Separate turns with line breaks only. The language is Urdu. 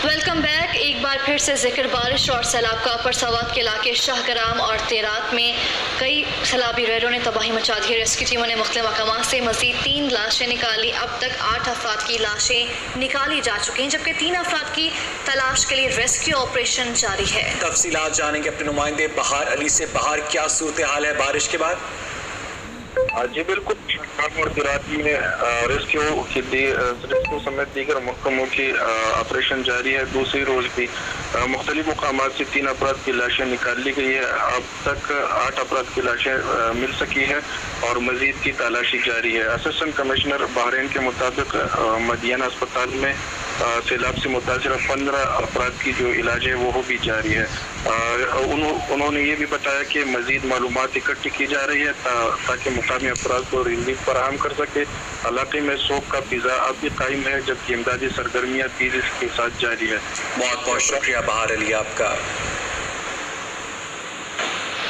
Welcome back. ایک بار پھر سے ذکر بارش اور سیلاب کا. پرساوات کے علاقے شاہ گرام اور تیرات میں کئی سیلابی ریڑوں نے تباہی مچا دی ہے. ریسکیو ٹیموں نے مختلف مقامات سے مزید 3 لاشیں نکالی. اب تک 8 افراد کی لاشیں نکالی جا چکی ہیں، جبکہ 3 افراد کی تلاش کے لیے ریسکیو آپریشن جاری ہے.
تفصیلات جانیں گے اپنے نمائندے بہار علی سے. بہار، کیا صورتحال ہے بارش کے بعد؟
جی بالکل، اور کراچی میں ریسکیو سمیت دیگر محکموں کی آپریشن جاری ہے. دوسری روز بھی مختلف مقامات سے 3 افراد کی لاشیں نکال لی گئی ہے. اب تک 8 افراد کی لاشیں مل سکی ہیں اور مزید کی تلاشی جاری ہے. اسسٹنٹ کمشنر بحرین کے مطابق مدینہ اسپتال میں سیلاب سے متاثرہ 15 افراد کی جو علاج ہے وہ بھی جاری ہے. انہوں نے یہ بھی بتایا کہ مزید معلومات اکٹھی کی جا رہی ہے تاکہ مقامی افراد کو ریلیف فراہم کر سکے. علاقے میں سوگ کا فضا اب بھی قائم ہے، جبکہ امدادی سرگرمیاں تیزی کے ساتھ جاری ہے.
بہت بہت شکریہ بہار علی آپ کا.